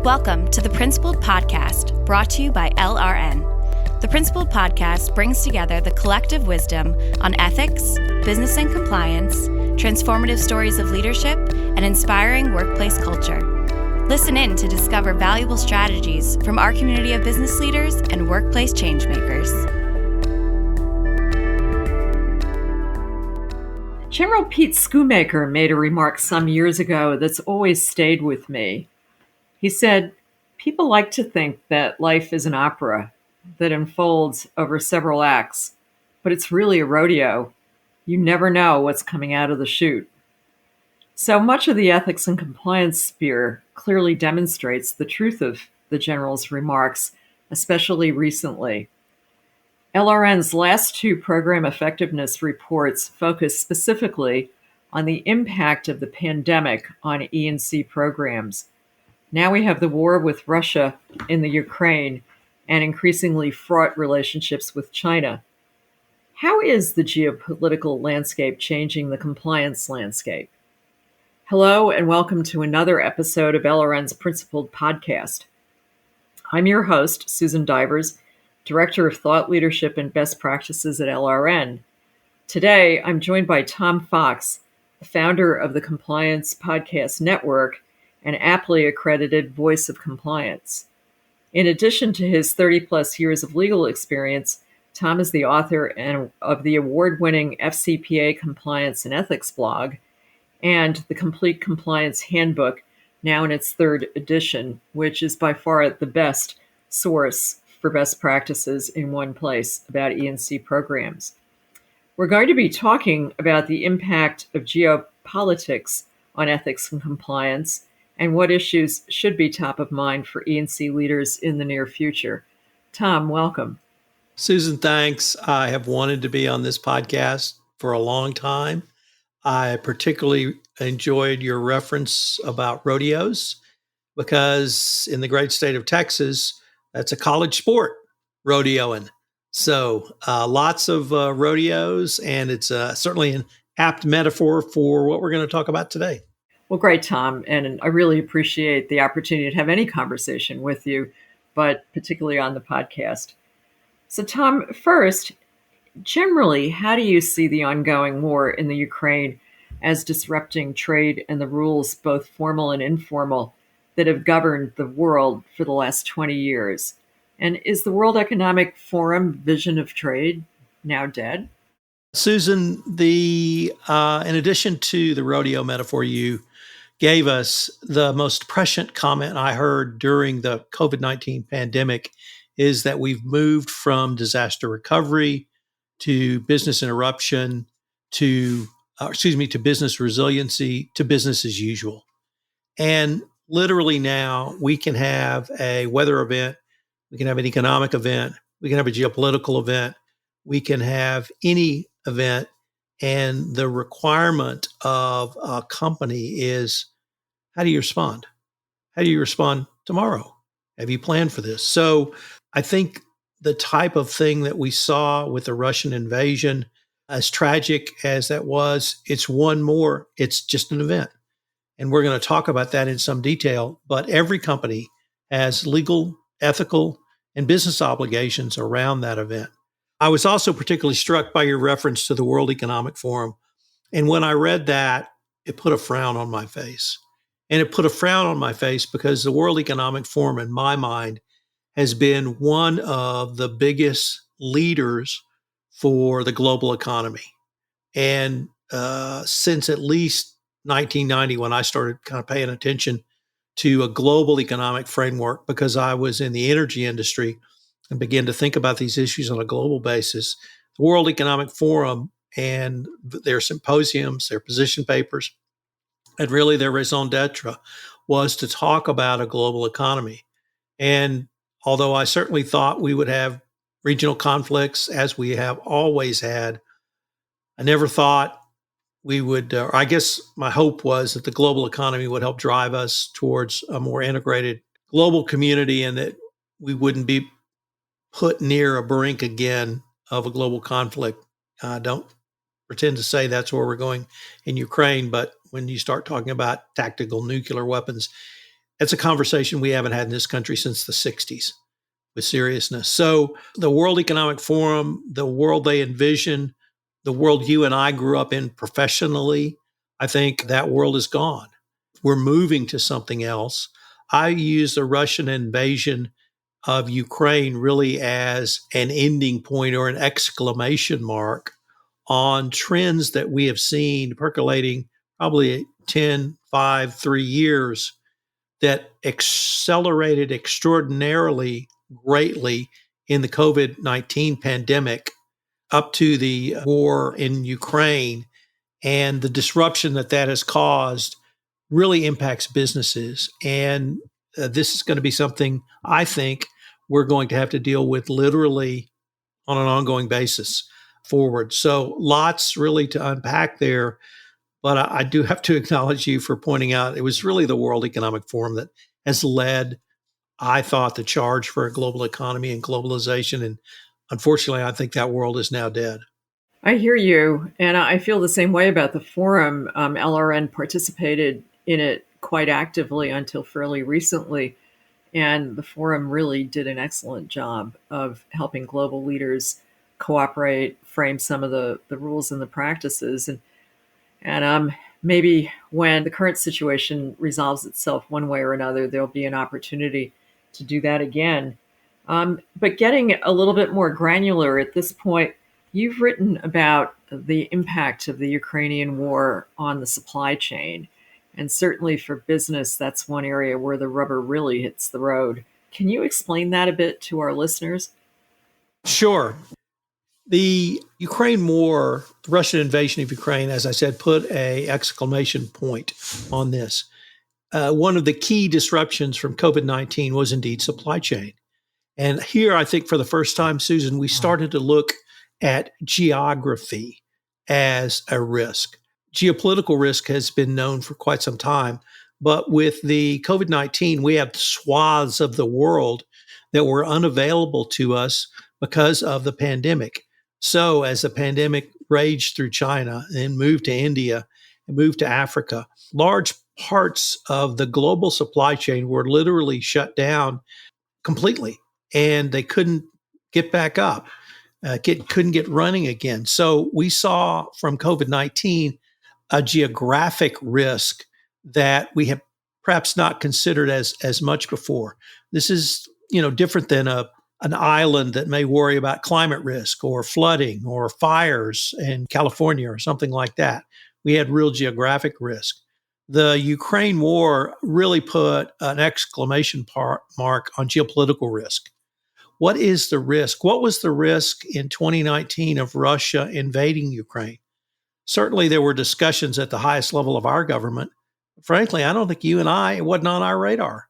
Welcome to the Principled Podcast, brought to you by LRN. The Principled Podcast brings together the collective wisdom on ethics, business and compliance, transformative stories of leadership, and inspiring workplace culture. Listen in to discover valuable strategies from our community of business leaders and workplace changemakers. General Pete Schoonmaker made a remark some years ago that's always stayed with me. He said, "People like to think that life is an opera that unfolds over several acts, but it's really a rodeo. You never know what's coming out of the chute." So much of the ethics and compliance sphere clearly demonstrates the truth of the General's remarks, especially recently. LRN's last two program effectiveness reports focus specifically on the impact of the pandemic on E&C programs. Now we have the war with Russia in the Ukraine and increasingly fraught relationships with China. How is the geopolitical landscape changing the compliance landscape? Hello, and welcome to another episode of LRN's Principled Podcast. I'm your host, Susan Divers, Director of Thought Leadership and Best Practices at LRN. Today, I'm joined by Tom Fox, the founder of the Compliance Podcast Network and aptly accredited voice of compliance. In addition to his 30-plus years of legal experience, Tom is the author of the award-winning FCPA Compliance and Ethics blog and the Complete Compliance Handbook, now in its third edition, which is by far the best source for best practices in one place about E&C programs. We're going to be talking about the impact of geopolitics on ethics and compliance and what issues should be top of mind for E&C leaders in the near future. Tom, welcome. Susan, thanks. I have wanted to be on this podcast for a long time. I particularly enjoyed your reference about rodeos because in the great state of Texas, that's a college sport, rodeoing. So lots of rodeos, and it's certainly an apt metaphor for what we're going to talk about today. Well, great, Tom, and I really appreciate the opportunity to have any conversation with you, but particularly on the podcast. So, Tom, first, generally, how do you see the ongoing war in the Ukraine as disrupting trade and the rules, both formal and informal, that have governed the world for the last 20 years? And is the World Economic Forum vision of trade now dead? Susan, in addition to the rodeo metaphor you gave us, the most prescient comment I heard during the COVID-19 pandemic is that we've moved from disaster recovery to business interruption to business resiliency to business as usual. And literally now we can have a weather event, we can have an economic event, we can have a geopolitical event, we can have any event, and the requirement of a company is, how do you respond? How do you respond tomorrow? Have you planned for this? So I think the type of thing that we saw with the Russian invasion, as tragic as that was, it's one more, it's just an event. And we're going to talk about that in some detail, but every company has legal, ethical, and business obligations around that event. I was also particularly struck by your reference to the World Economic Forum. And when I read that, it put a frown on my face. And it put a frown on my face because the World Economic Forum, in my mind, has been one of the biggest leaders for the global economy. And since at least 1990, when I started kind of paying attention to a global economic framework, because I was in the energy industry and began to think about these issues on a global basis, the World Economic Forum and their symposiums, their position papers, and really their raison d'etre was to talk about a global economy. And although I certainly thought we would have regional conflicts, as we have always had, I never thought we would, or I guess my hope was that the global economy would help drive us towards a more integrated global community and that we wouldn't be put near a brink again of a global conflict. I don't pretend to say that's where we're going in Ukraine, but when you start talking about tactical nuclear weapons, It's a conversation we haven't had in this country since the 60s with seriousness. So the World Economic Forum, the world they envision, the world you and I grew up in professionally, I think that world is gone. We're moving to something else. I use the Russian invasion of Ukraine really as an ending point or an exclamation mark on trends that we have seen percolating probably 10, 5, 3 years that accelerated extraordinarily greatly in the COVID-19 pandemic up to the war in Ukraine. And the disruption that that has caused really impacts businesses. And this is going to be something I think we're going to have to deal with literally on an ongoing basis forward. So lots really to unpack there. But I do have to acknowledge you for pointing out it was really the World Economic Forum that has led, I thought, the charge for a global economy and globalization. And unfortunately, I think that world is now dead. I hear you, and I feel the same way about the forum. LRN participated in it quite actively until fairly recently, and the forum really did an excellent job of helping global leaders cooperate, frame some of the rules and the practices, and maybe when the current situation resolves itself one way or another, there'll be an opportunity to do that again. But getting a little bit more granular at this point, you've written about the impact of the Ukrainian war on the supply chain. And certainly for business, that's one area where the rubber really hits the road. Can you explain that a bit to our listeners? Sure. The Ukraine war, the Russian invasion of Ukraine, as I said, put an exclamation point on this. One of the key disruptions from COVID-19 was indeed supply chain. And here, I think for the first time, Susan, we started to look at geography as a risk. Geopolitical risk has been known for quite some time, but with the COVID-19, we have swaths of the world that were unavailable to us because of the pandemic. So as the pandemic raged through China and moved to India and moved to Africa, large parts of the global supply chain were literally shut down completely, and they couldn't get back up, couldn't get running again. So we saw from COVID-19 a geographic risk that we have perhaps not considered as much before. This is, different than an island that may worry about climate risk or flooding or fires in California or something like that. We had real geographic risk. The Ukraine war really put an exclamation mark on geopolitical risk. What is the risk? What was the risk in 2019 of Russia invading Ukraine? Certainly, there were discussions at the highest level of our government. Frankly, I don't think you and I, it wasn't on our radar.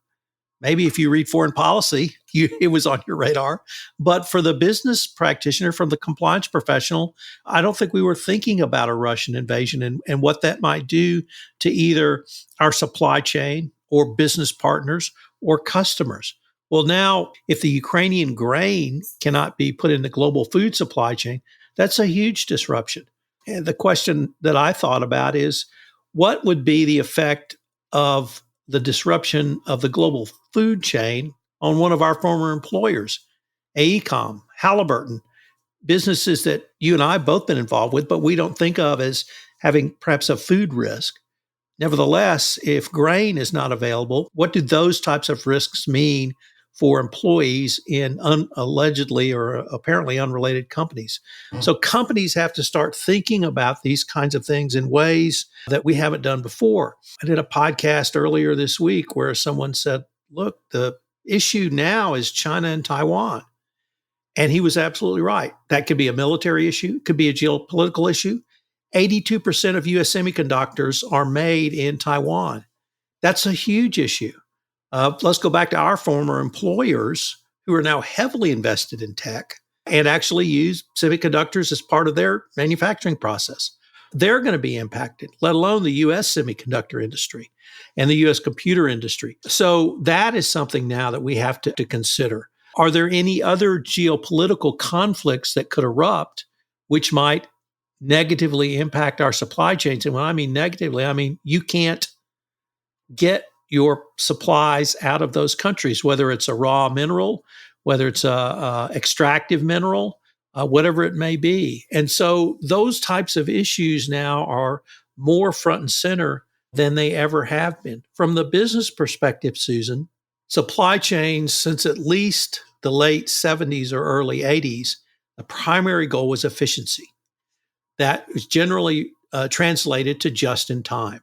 Maybe if you read foreign policy, it was on your radar. But for the business practitioner, from the compliance professional, I don't think we were thinking about a Russian invasion and what that might do to either our supply chain or business partners or customers. Well, now, if the Ukrainian grain cannot be put in the global food supply chain, that's a huge disruption. And the question that I thought about is, what would be the effect of the disruption of the global food chain on one of our former employers, AECOM, Halliburton, businesses that you and I have both been involved with, but we don't think of as having perhaps a food risk. Nevertheless, if grain is not available, what do those types of risks mean for employees in allegedly or apparently unrelated companies? So companies have to start thinking about these kinds of things in ways that we haven't done before. I did a podcast earlier this week where someone said, look, the issue now is China and Taiwan. And he was absolutely right. That could be a military issue, it could be a geopolitical issue. 82% of US semiconductors are made in Taiwan. That's a huge issue. Let's go back to our former employers who are now heavily invested in tech and actually use semiconductors as part of their manufacturing process. They're going to be impacted, let alone the U.S. semiconductor industry and the U.S. computer industry. So that is something now that we have to consider. Are there any other geopolitical conflicts that could erupt which might negatively impact our supply chains? And when I mean negatively, I mean you can't get your supplies out of those countries, whether it's a raw mineral, whether it's a extractive mineral, whatever it may be. And so those types of issues now are more front and center than they ever have been. From the business perspective, Susan, supply chains since at least the late 70s or early 80s, the primary goal was efficiency. That was generally translated to just in time.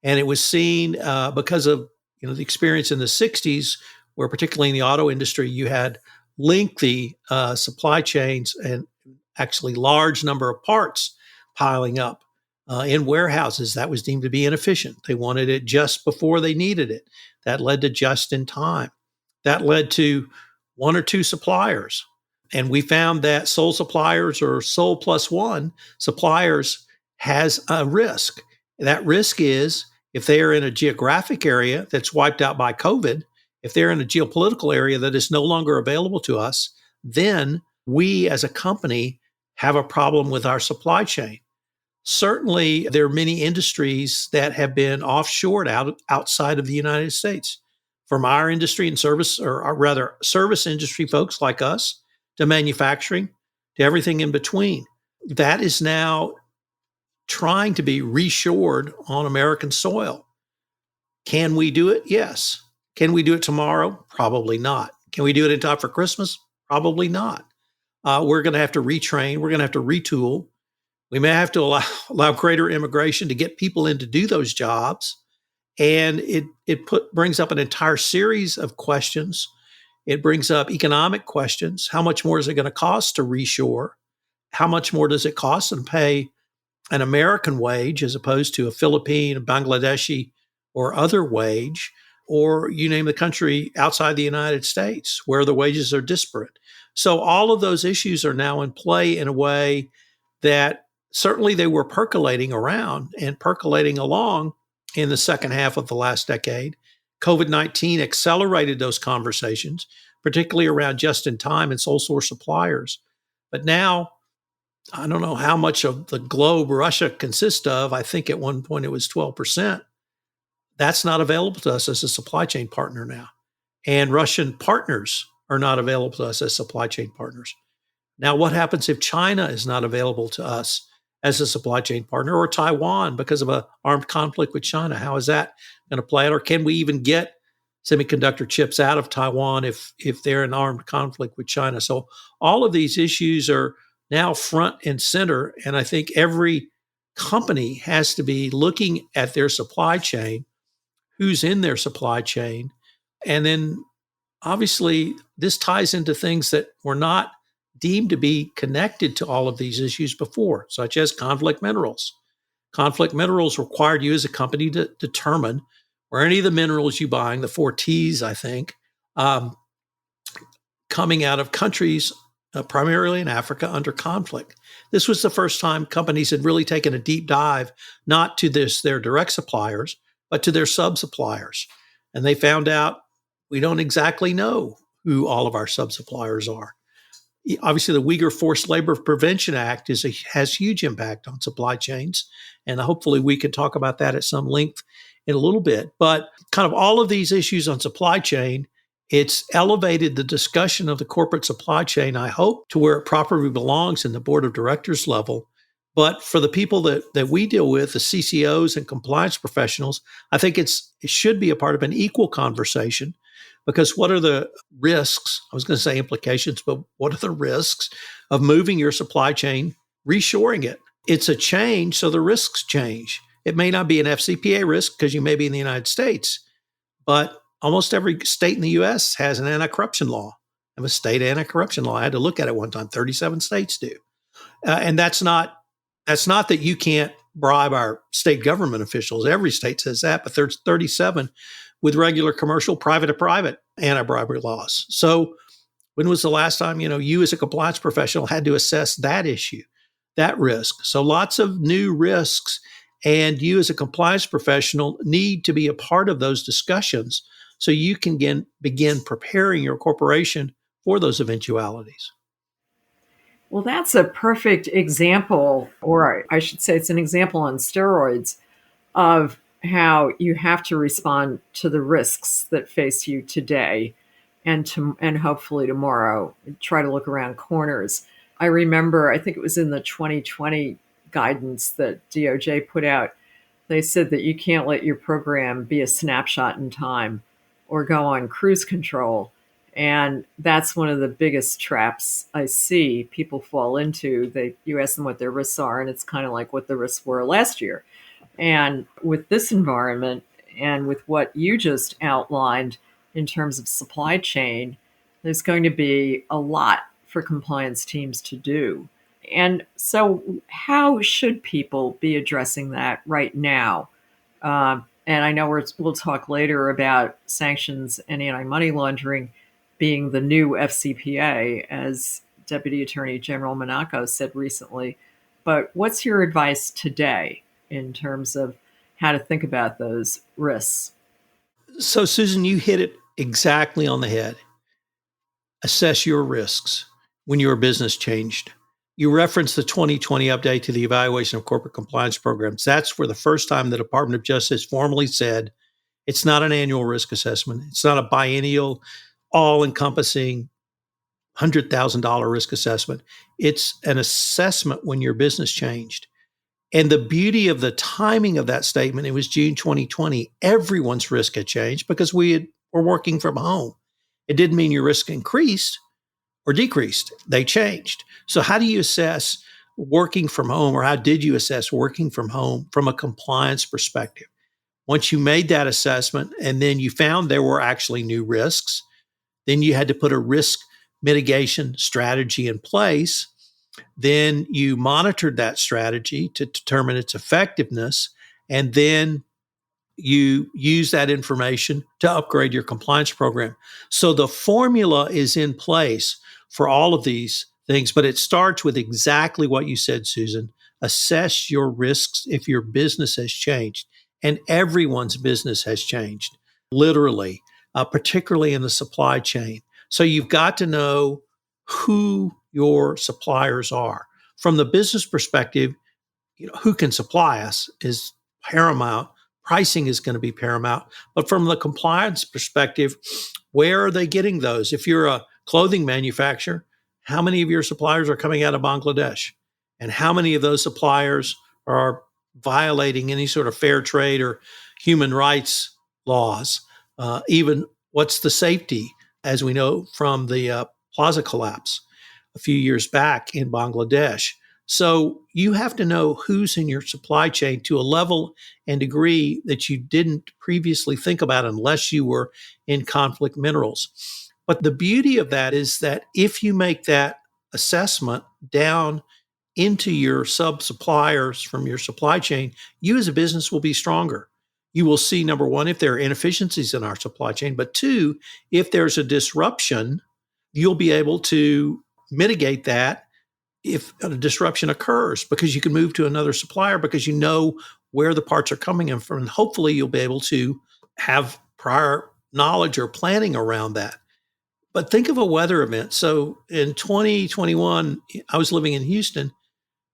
And it was seen because of the experience in the 60s, where particularly in the auto industry, you had lengthy supply chains and actually large number of parts piling up in warehouses. That was deemed to be inefficient. They wanted it just before they needed it. That led to just in time. That led to one or two suppliers. And we found that sole suppliers or sole plus one suppliers has a risk. That risk is if they are in a geographic area that's wiped out by COVID, if they're in a geopolitical area that is no longer available to us, then we as a company have a problem with our supply chain. Certainly, there are many industries that have been offshored outside of the United States. From our industry and service, or rather service industry folks like us, to manufacturing, to everything in between. That is now trying to be reshored on American soil. Can we do it? Yes. Can we do it tomorrow? Probably not. Can we do it in time for Christmas? Probably not. We're going to have to retrain. We're going to have to retool. We may have to allow greater immigration to get people in to do those jobs. And it brings up an entire series of questions. It brings up economic questions. How much more is it going to cost to reshore? How much more does it cost and pay an American wage as opposed to a Philippine, a Bangladeshi, or other wage, or you name the country outside the United States where the wages are disparate? So all of those issues are now in play in a way that certainly they were percolating around and percolating along in the second half of the last decade. COVID-19 accelerated those conversations, particularly around just-in-time and sole source suppliers. But now, I don't know how much of the globe Russia consists of. I think at one point it was 12%. That's not available to us as a supply chain partner now. And Russian partners are not available to us as supply chain partners. Now, what happens if China is not available to us as a supply chain partner, or Taiwan because of an armed conflict with China? How is that going to play out? Or can we even get semiconductor chips out of Taiwan if they're in armed conflict with China? So all of these issues are now front and center. And I think every company has to be looking at their supply chain, who's in their supply chain. And then obviously this ties into things that were not deemed to be connected to all of these issues before, such as conflict minerals. Conflict minerals required you as a company to determine where any of the minerals you're buying, the 4 T's, I think, coming out of countries primarily in Africa under conflict. This was the first time companies had really taken a deep dive, not to their direct suppliers, but to their sub-suppliers. And they found out we don't exactly know who all of our sub-suppliers are. Obviously, the Uyghur Forced Labor Prevention Act has huge impact on supply chains, and hopefully we can talk about that at some length in a little bit. But kind of all of these issues on supply chain, it's elevated the discussion of the corporate supply chain, I hope, to where it properly belongs in the board of directors level. But for the people that we deal with, the CCOs and compliance professionals, I think it should be a part of an equal conversation. Because what are the risks? I was going to say implications, but what are the risks of moving your supply chain, reshoring it? It's a change, so the risks change. It may not be an FCPA risk because you may be in the United States, but almost every state in the U.S. has an anti-corruption law. I have a state anti-corruption law. I had to look at it one time. 37 states do. And that's not that you can't bribe our state government officials. Every state says that, but there's 37 with regular commercial private-to-private anti-bribery laws. So when was the last time, you as a compliance professional had to assess that issue, that risk? So lots of new risks, and you as a compliance professional need to be a part of those discussions so you can begin preparing your corporation for those eventualities. Well, that's a perfect example, or I should say it's an example on steroids, of how you have to respond to the risks that face you today and hopefully tomorrow. Try to look around corners. I remember, I think it was in the 2020 guidance that DOJ put out, they said that you can't let your program be a snapshot in time or go on cruise control. And that's one of the biggest traps I see people fall into. You ask them what their risks are, and it's kind of like what the risks were last year. And with this environment and with what you just outlined in terms of supply chain, there's going to be a lot for compliance teams to do. And so, how should people be addressing that right now? And I know we'll talk later about sanctions and anti-money laundering being the new FCPA, as Deputy Attorney General Monaco said recently. But what's your advice today in terms of how to think about those risks? So, Susan, you hit it exactly on the head. Assess your risks when your business changed. You referenced the 2020 update to the evaluation of corporate compliance programs. That's for the first time the Department of Justice formally said it's not an annual risk assessment. It's not a biennial, all-encompassing $100,000 risk assessment. It's an assessment when your business changed. And the beauty of the timing of that statement, it was June 2020, everyone's risk had changed because were working from home. It didn't mean your risk increased or decreased. They changed. So how do you assess working from home, or how did you assess working from home from a compliance perspective? Once you made that assessment and then you found there were actually new risks, then you had to put a risk mitigation strategy in place. Then you monitored that strategy to determine its effectiveness, and then you use that information to upgrade your compliance program. So the formula is in place for all of these things, but it starts with exactly what you said, Susan. Assess your risks if your business has changed, and everyone's business has changed, literally, particularly in the supply chain. So you've got to know who your suppliers are. From the business perspective, who can supply us is paramount. Pricing is going to be paramount. But from the compliance perspective, where are they getting those? If you're a clothing manufacturer, how many of your suppliers are coming out of Bangladesh? And how many of those suppliers are violating any sort of fair trade or human rights laws? Even what's the safety, as we know from the plaza collapse a few years back in Bangladesh? So you have to know who's in your supply chain to a level and degree that you didn't previously think about unless you were in conflict minerals. But the beauty of that is that if you make that assessment down into your sub-suppliers from your supply chain, you as a business will be stronger. You will see, number one, if there are inefficiencies in our supply chain, but two, if there's a disruption, you'll be able to mitigate that if a disruption occurs, because you can move to another supplier because you know where the parts are coming in from. And hopefully you'll be able to have prior knowledge or planning around that. But think of a weather event. So in 2021, I was living in Houston.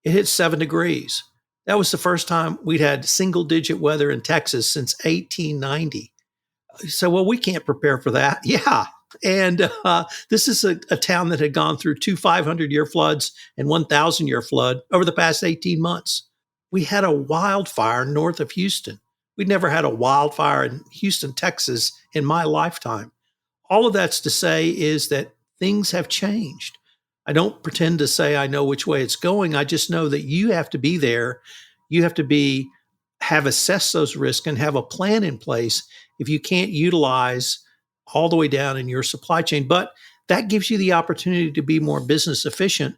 It hit 7 degrees. That was the first time we'd had single digit weather in Texas since 1890. So, well, we can't prepare for that. Yeah. And this is a town that had gone through 2 500-year floods and 1,000-year flood over the past 18 months. We had a wildfire north of Houston. We'd never had a wildfire in Houston, Texas in my lifetime. All of that's to say is that things have changed. I don't pretend to say I know which way it's going. I just know that you have to be there. You have to have assessed those risks and have a plan in place if you can't utilize all the way down in your supply chain. But that gives you the opportunity to be more business efficient.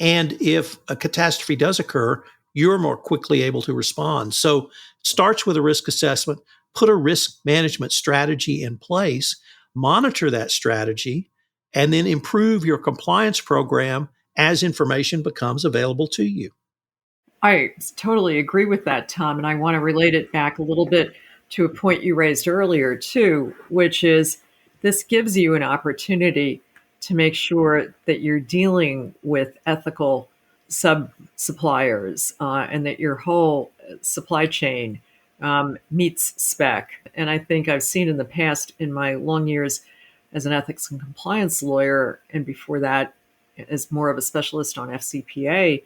And if a catastrophe does occur, you're more quickly able to respond. So it starts with a risk assessment, put a risk management strategy in place, monitor that strategy, and then improve your compliance program as information becomes available to you. I totally agree with that, Tom. And I want to relate it back a little bit to a point you raised earlier, too, which is this gives you an opportunity to make sure that you're dealing with ethical sub suppliers and that your whole supply chain meets spec. And I think I've seen in the past, in my long years as an ethics and compliance lawyer, and before that, as more of a specialist on FCPA,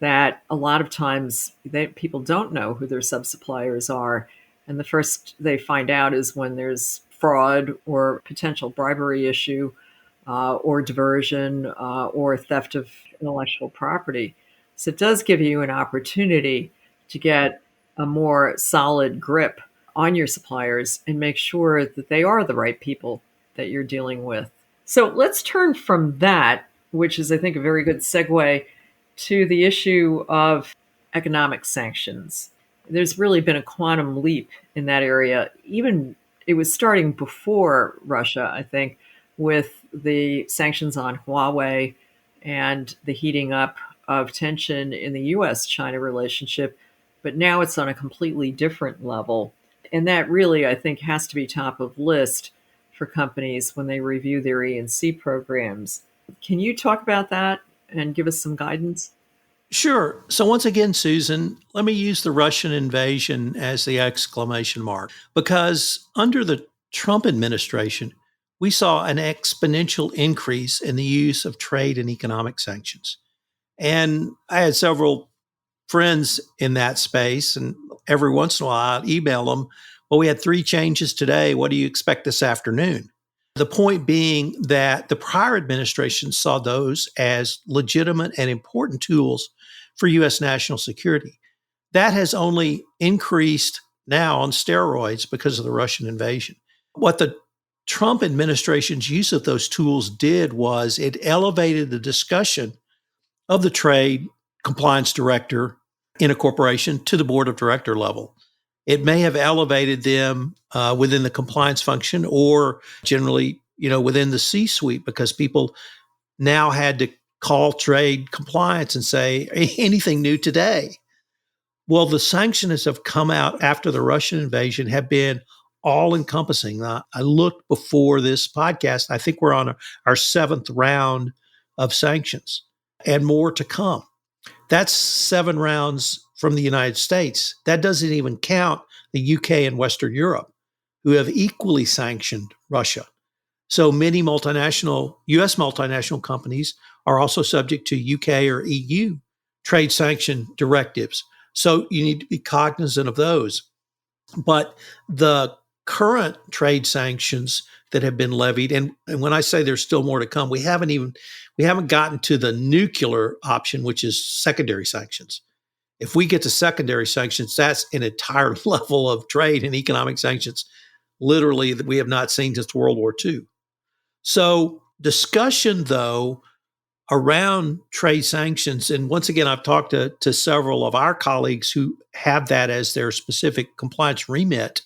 that a lot of times people don't know who their sub-suppliers are. And the first they find out is when there's fraud or potential bribery issue, or diversion, or theft of intellectual property. So it does give you an opportunity to get a more solid grip on your suppliers and make sure that they are the right people that you're dealing with. So let's turn from that, which is, I think, a very good segue, to the issue of economic sanctions. There's really been a quantum leap in that area. Even it was starting before Russia, I think, with the sanctions on Huawei and the heating up of tension in the US-China relationship. But now it's on a completely different level. And that really, I think, has to be top of list for companies when they review their E&C programs. Can you talk about that and give us some guidance? Sure. So once again, Susan, let me use the Russian invasion as the exclamation mark, because under the Trump administration, we saw an exponential increase in the use of trade and economic sanctions. And I had several friends in that space, and every once in a while I'd email them, well, we had 3 changes today. What do you expect this afternoon? The point being that the prior administration saw those as legitimate and important tools for U.S. national security. That has only increased now on steroids because of the Russian invasion. What the Trump administration's use of those tools did was it elevated the discussion of the trade compliance director in a corporation to the board of director level. It may have elevated them within the compliance function, or generally, within the C-suite, because people now had to call trade compliance and say, anything new today? Well, the sanctions have come out after the Russian invasion have been all encompassing. I looked before this podcast. I think we're on our 7th round of sanctions and more to come. That's 7 rounds from the United States. That doesn't even count the UK and Western Europe, who have equally sanctioned Russia. So many US multinational companies are also subject to UK or EU trade sanction directives. So you need to be cognizant of those. But the current trade sanctions that have been levied, and when I say there's still more to come, we haven't gotten to the nuclear option, which is secondary sanctions. If we get to secondary sanctions, that's an entire level of trade and economic sanctions, literally, that we have not seen since World War II. So discussion, though, around trade sanctions, and once again, I've talked to several of our colleagues who have that as their specific compliance remit,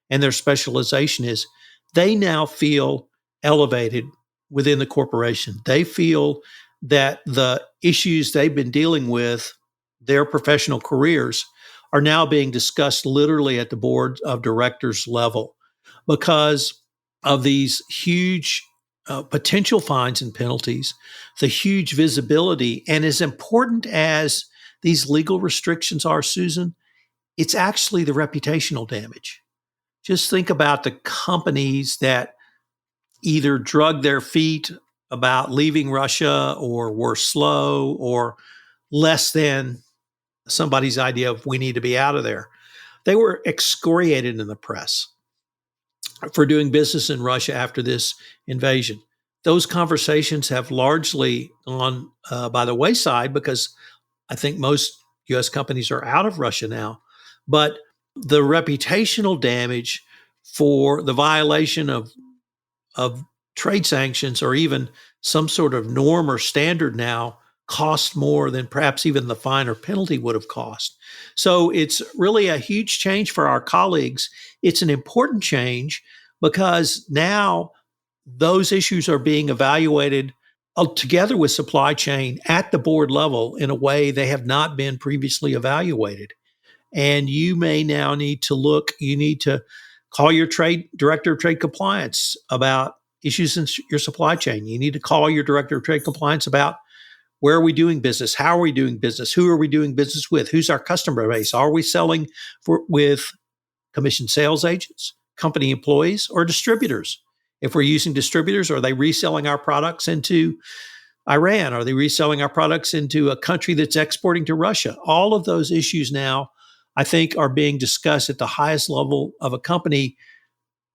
and their specialization is they now feel elevated within the corporation. They feel that the issues they've been dealing with their professional careers are now being discussed literally at the board of directors level because of these huge potential fines and penalties, the huge visibility. And as important as these legal restrictions are, Susan, it's actually the reputational damage. Just think about the companies that either drug their feet about leaving Russia, or were slow, or less than somebody's idea of we need to be out of there. They were excoriated in the press for doing business in Russia after this invasion. Those conversations have largely gone by the wayside because I think most U.S. companies are out of Russia now. But the reputational damage for the violation of trade sanctions, or even some sort of norm or standard, now cost more than perhaps even the fine or penalty would have cost. So it's really a huge change for our colleagues. It's an important change because now those issues are being evaluated together with supply chain at the board level in a way they have not been previously evaluated. And you may now need to call your director of trade compliance about issues in your supply chain. You need to call your director of trade compliance about where are we doing business? How are we doing business? Who are we doing business with? Who's our customer base? Are we selling with commissioned sales agents, company employees, or distributors? If we're using distributors, are they reselling our products into Iran? Are they reselling our products into a country that's exporting to Russia? All of those issues now, I think, are being discussed at the highest level of a company.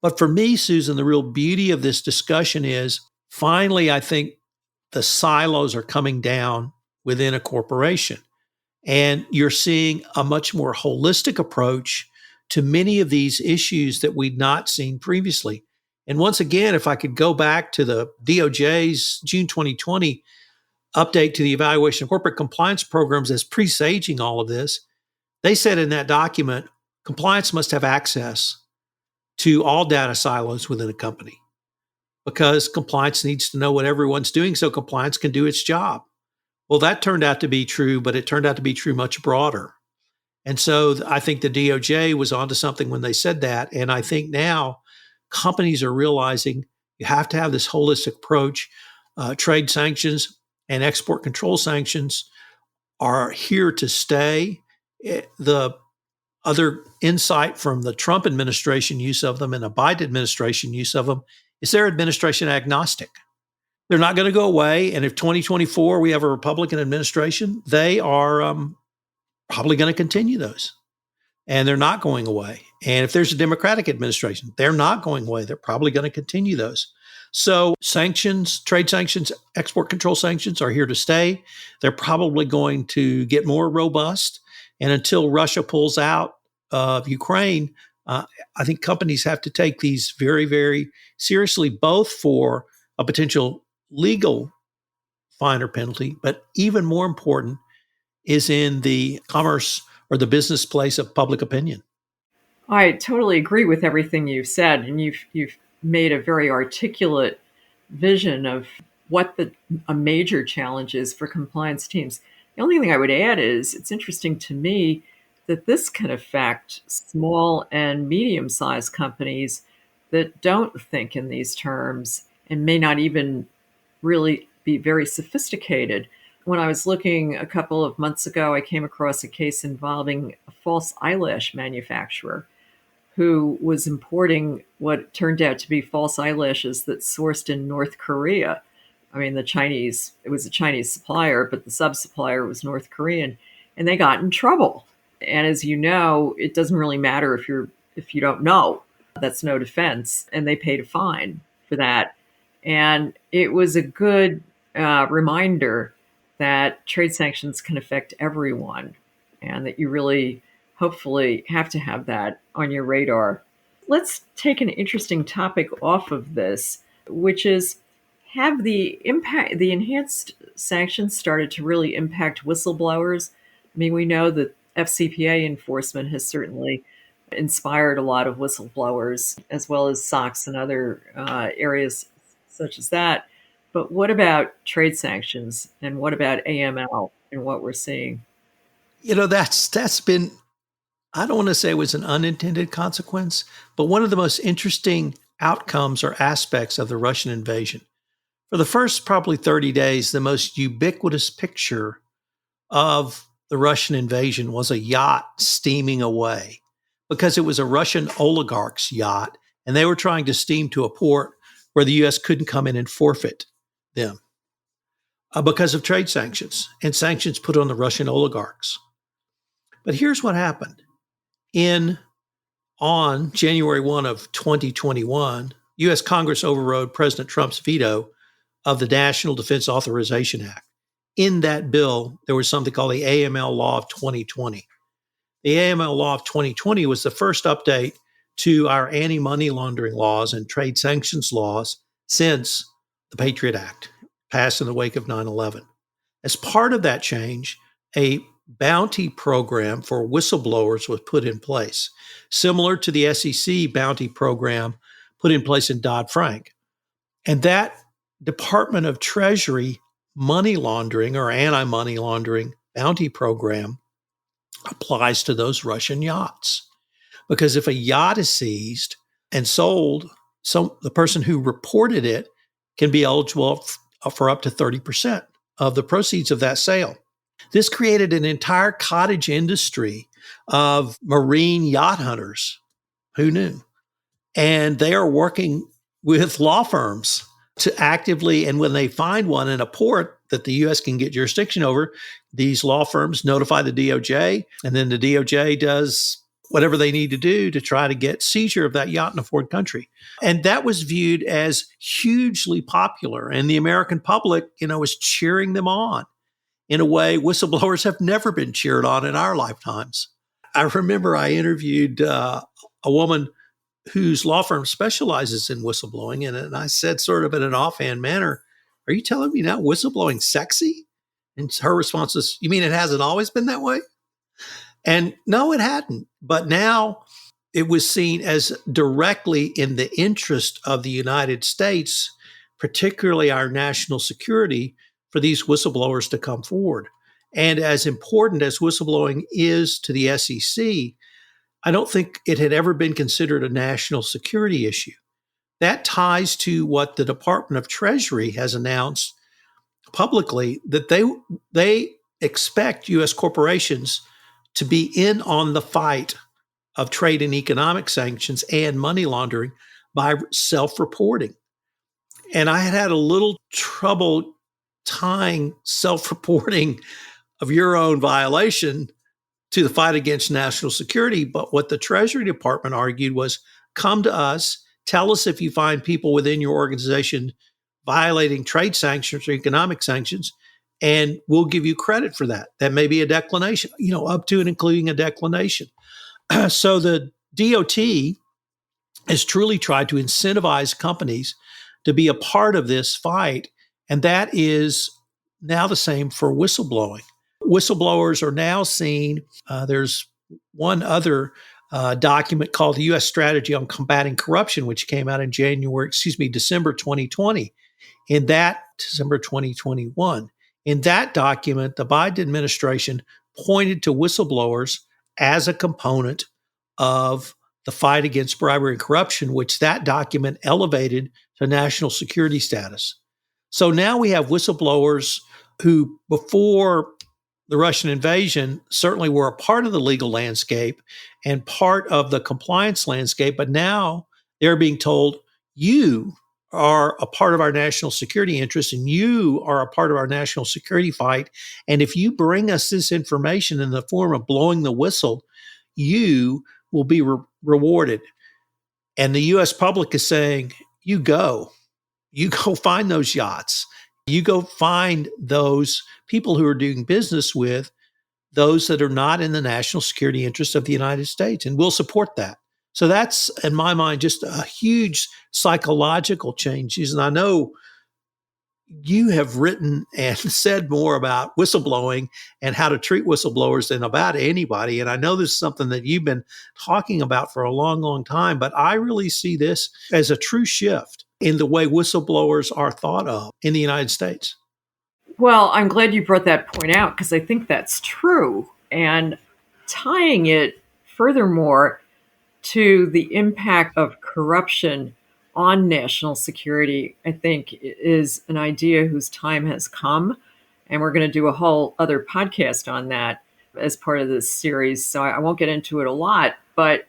But for me, Susan, the real beauty of this discussion is finally, I think the silos are coming down within a corporation. And you're seeing a much more holistic approach to many of these issues that we'd not seen previously. And once again, if I could go back to the DOJ's June 2020 update to the evaluation of corporate compliance programs as presaging all of this, they said in that document, compliance must have access to all data silos within a company because compliance needs to know what everyone's doing so compliance can do its job. Well, that turned out to be true, but it turned out to be true much broader. And so I think the DOJ was onto something when they said that. And I think now companies are realizing you have to have this holistic approach. Trade sanctions and export control sanctions are here to stay. The other insight from the Trump administration use of them and the Biden administration use of them is they're administration agnostic. They're not going to go away. And if 2024 we have a Republican administration, they are probably going to continue those. And they're not going away. And if there's a Democratic administration, they're not going away. They're probably going to continue those. So sanctions, trade sanctions, export control sanctions are here to stay. They're probably going to get more robust. And until Russia pulls out of Ukraine, I think companies have to take these very, very seriously, both for a potential legal fine or penalty, but even more important is in the commerce or the business place of public opinion. I totally agree with everything you've said, and you've made a very articulate vision of what a major challenge is for compliance teams. The only thing I would add is it's interesting to me that this can affect small and medium-sized companies that don't think in these terms and may not even really be very sophisticated. When I was looking a couple of months ago, I came across a case involving a false eyelash manufacturer who was importing what turned out to be false eyelashes that sourced in North Korea. I mean, it was a Chinese supplier, but the sub-supplier was North Korean, and they got in trouble. And as you know, it doesn't really matter if you don't know. That's no defense, and they paid a fine for that. And it was a good reminder that trade sanctions can affect everyone, and that you really, hopefully, have to have that on your radar. Let's take an interesting topic off of this, which is, have the enhanced sanctions started to really impact whistleblowers? I mean, we know that FCPA enforcement has certainly inspired a lot of whistleblowers, as well as SOX and other areas such as that. But what about trade sanctions, and what about AML and what we're seeing? You know, that's been, I don't want to say it was an unintended consequence, but one of the most interesting outcomes or aspects of the Russian invasion. For the first probably 30 days, the most ubiquitous picture of the Russian invasion was a yacht steaming away, because it was a Russian oligarch's yacht, and they were trying to steam to a port where the U.S. couldn't come in and forfeit them because of trade sanctions and sanctions put on the Russian oligarchs. But here's what happened. On January 1 of 2021, U.S. Congress overrode President Trump's veto of the National Defense Authorization Act. In that bill, there was something called the AML Law of 2020. The AML Law of 2020 was the first update to our anti-money laundering laws and trade sanctions laws since the Patriot Act, passed in the wake of 9/11. As part of that change, a bounty program for whistleblowers was put in place, similar to the SEC bounty program put in place in Dodd-Frank. And that Department of Treasury money laundering or anti-money laundering bounty program applies to those Russian yachts. Because if a yacht is seized and sold, the person who reported it can be eligible for up to 30% of the proceeds of that sale. This created an entire cottage industry of marine yacht hunters Who knew? And they are working with law firms to actively, and when they find one in a port that the U.S. can get jurisdiction over, these law firms notify the DOJ, and then the DOJ does whatever they need to do to try to get seizure of that yacht in a foreign country. And that was viewed as hugely popular, and the American public, was cheering them on in a way whistleblowers have never been cheered on in our lifetimes. I remember I interviewed a woman whose law firm specializes in whistleblowing. And I said, sort of in an offhand manner, "Are you telling me now whistleblowing's sexy?" And her response was, "You mean it hasn't always been that way?" And no, it hadn't. But now it was seen as directly in the interest of the United States, particularly our national security, for these whistleblowers to come forward. And as important as whistleblowing is to the SEC, I don't think it had ever been considered a national security issue. That ties to what the Department of Treasury has announced publicly, that they expect U.S. corporations to be in on the fight of trade and economic sanctions and money laundering by self-reporting. And I had a little trouble tying self-reporting of your own violation to the fight against national security. But what the Treasury Department argued was, come to us, tell us if you find people within your organization violating trade sanctions or economic sanctions, and we'll give you credit for that. That may be a declination, up to and including a declination. So the DOT has truly tried to incentivize companies to be a part of this fight, and that is now the same for whistleblowing. Whistleblowers are now seen. There's one other document called the U.S. Strategy on Combating Corruption, which came out in December 2020. In that, December 2021. In that document, the Biden administration pointed to whistleblowers as a component of the fight against bribery and corruption, which that document elevated to national security status. So now we have whistleblowers who, before the Russian invasion, certainly were a part of the legal landscape and part of the compliance landscape, but now they're being told, you are a part of our national security interests and you are a part of our national security fight. And if you bring us this information in the form of blowing the whistle, you will be rewarded. And the U.S. public is saying, you go find those yachts. You go find those people who are doing business with those that are not in the national security interests of the United States, and we'll support that. So that's, in my mind, just a huge psychological change. And I know you have written and said more about whistleblowing and how to treat whistleblowers than about anybody. And I know this is something that you've been talking about for a long, long time, but I really see this as a true shift in the way whistleblowers are thought of in the United States. Well, I'm glad you brought that point out because I think that's true. And tying it furthermore to the impact of corruption on national security, I think is an idea whose time has come. And we're going to do a whole other podcast on that as part of this series. So I won't get into it a lot, but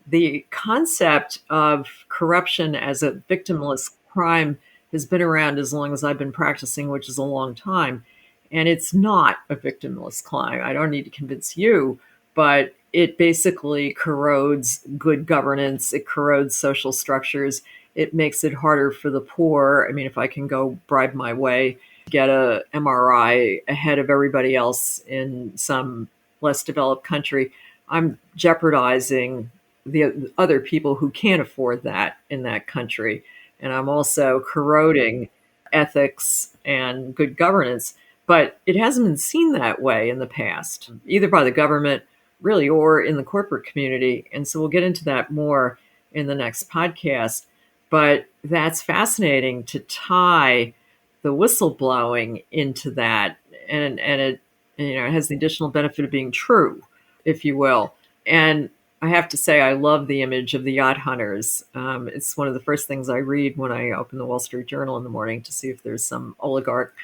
the concept of corruption as a victimless crime has been around as long as I've been practicing, which is a long time. And it's not a victimless crime. I don't need to convince you, but it basically corrodes good governance. It corrodes social structures. It makes it harder for the poor. I mean, if I can go bribe my way, get a MRI ahead of everybody else in some less developed country, I'm jeopardizing the other people who can't afford that in that country. And I'm also corroding ethics and good governance. But it hasn't been seen that way in the past, either by the government, really, or in the corporate community. And so we'll get into that more in the next podcast. But that's fascinating to tie the whistleblowing into that. And it, it has the additional benefit of being true, if you will. And I have to say, I love the image of the yacht hunters. It's one of the first things I read when I open the Wall Street Journal in the morning to see if there's some oligarch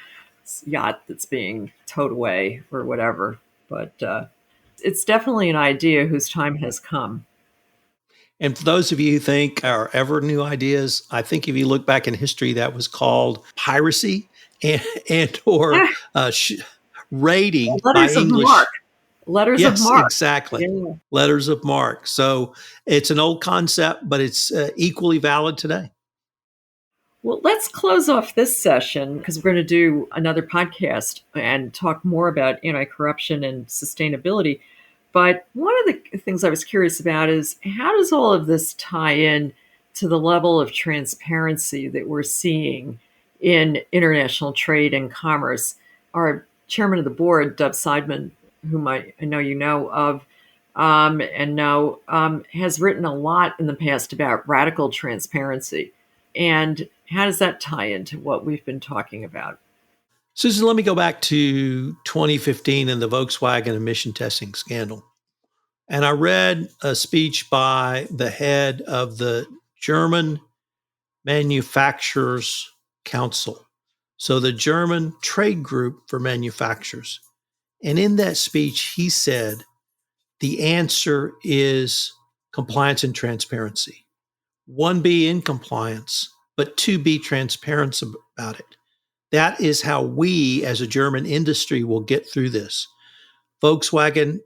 yacht that's being towed away or whatever. But it's definitely an idea whose time has come. And for those of you who think are ever new ideas, I think if you look back in history, that was called piracy and or Ah, raiding by letters of mark. English. Letters of Yes, mark. exactly. Yeah. Letters of marque. So it's an old concept, but it's equally valid today. Well, let's close off this session because we're going to do another podcast and talk more about anti-corruption and sustainability. But one of the things I was curious about is how does all of this tie in to the level of transparency that we're seeing in international trade and commerce? Our chairman of the board, Dub Seidman, whom I know you know of, has written a lot in the past about radical transparency. And how does that tie into what we've been talking about? Susan, let me go back to 2015 and the Volkswagen emission testing scandal. And I read a speech by the head of the German Manufacturers Council. So the German trade group for manufacturers. And in that speech, he said, the answer is compliance and transparency. One, be in compliance, but two, be transparent about it. That is how we as a German industry will get through this. Volkswagen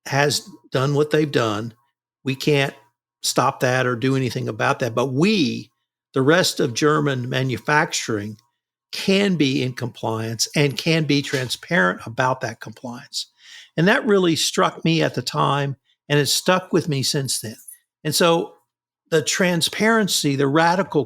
has done what they've done. We can't stop that or do anything about that. But we, the rest of German manufacturing, can be in compliance and can be transparent about that compliance. And that really struck me at the time, and it's stuck with me since then. And so the transparency, the radical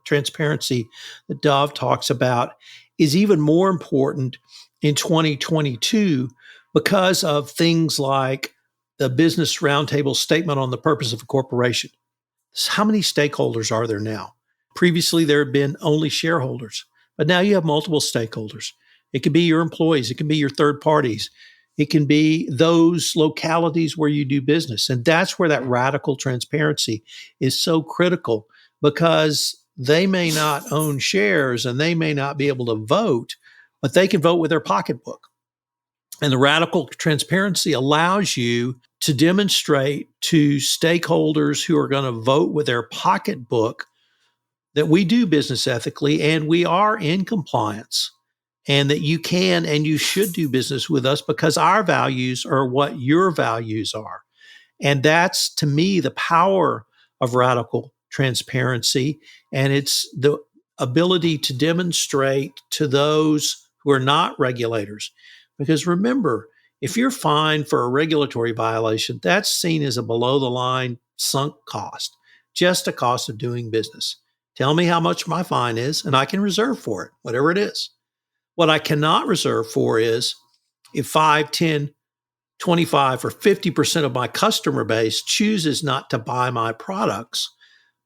transparency that Dove talks about is even more important in 2022 because of things like the Business Roundtable statement on the purpose of a corporation. How many stakeholders are there now? Previously, there have been only shareholders, but now you have multiple stakeholders. It could be your employees, it can be your third parties, it can be those localities where you do business. And that's where that radical transparency is so critical, because they may not own shares and they may not be able to vote, but they can vote with their pocketbook. And the radical transparency allows you to demonstrate to stakeholders who are going to vote with their pocketbook that we do business ethically and we are in compliance, and that you can and you should do business with us because our values are what your values are. And that's, to me, the power of radical transparency. And it's the ability to demonstrate to those who are not regulators. Because remember, if you're fined for a regulatory violation, that's seen as a below the line sunk cost, just a cost of doing business. Tell me how much my fine is, and I can reserve for it, whatever it is. What I cannot reserve for is if 5, 10, 25, or 50% of my customer base chooses not to buy my products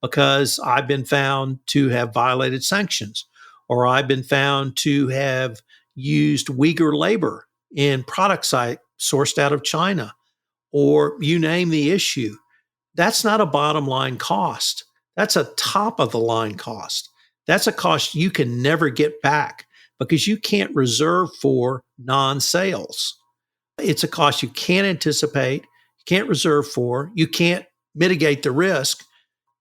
because I've been found to have violated sanctions, or I've been found to have used Uyghur labor in products I sourced out of China, or you name the issue. That's not a bottom line cost. That's a top of the line cost. That's a cost you can never get back because you can't reserve for non-sales. It's a cost you can't anticipate, you can't reserve for, you can't mitigate the risk,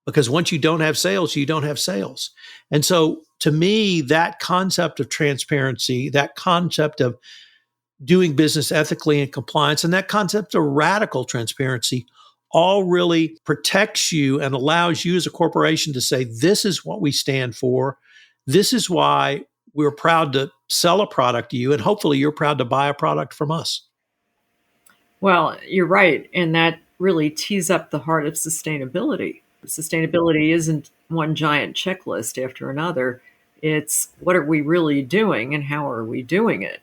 because once you don't have sales, you don't have sales. And so to me, that concept of transparency, that concept of doing business ethically and compliance, and that concept of radical transparency all really protects you and allows you as a corporation to say, this is what we stand for. This is why we're proud to sell a product to you, and hopefully you're proud to buy a product from us. Well, you're right. And that really tees up the heart of sustainability. Sustainability isn't one giant checklist after another. It's what are we really doing and how are we doing it?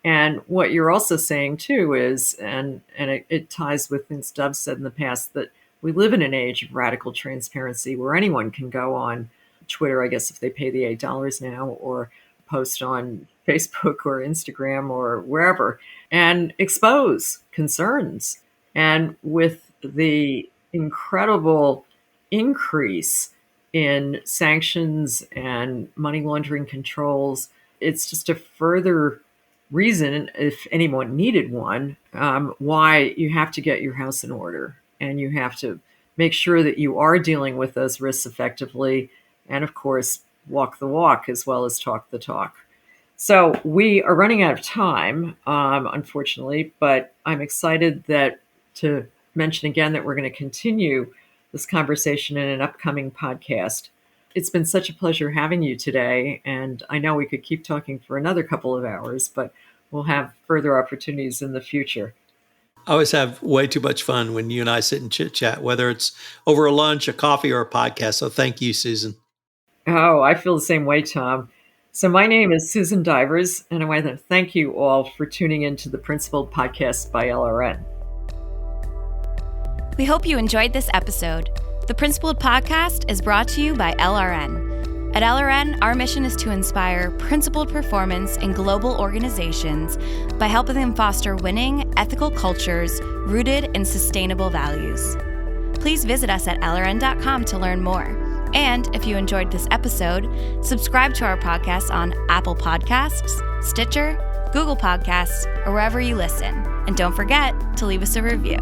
And what you're also saying too is, and it ties with things Dove said in the past, that we live in an age of radical transparency where anyone can go on Twitter, I guess if they pay the $8 now, or post on Facebook or Instagram or wherever, and expose concerns. And with the incredible increase in sanctions and money laundering controls, it's just a further reason, if anyone needed one, why you have to get your house in order and you have to make sure that you are dealing with those risks effectively, and of course, walk the walk as well as talk the talk. So we are running out of time, unfortunately, but I'm excited to mention again that we're going to continue this conversation in an upcoming podcast. It's been such a pleasure having you today, and I know we could keep talking for another couple of hours, but we'll have further opportunities in the future. I always have way too much fun when you and I sit and chit chat, whether it's over a lunch, a coffee, or a podcast. So thank you, Susan. Oh, I feel the same way, Tom. So my name is Susan Divers, and I want to thank you all for tuning into the Principled Podcast by LRN. We hope you enjoyed this episode. The Principled Podcast is brought to you by LRN. At LRN, our mission is to inspire principled performance in global organizations by helping them foster winning, ethical cultures rooted in sustainable values. Please visit us at lrn.com to learn more. And if you enjoyed this episode, subscribe to our podcast on Apple Podcasts, Stitcher, Google Podcasts, or wherever you listen. And don't forget to leave us a review.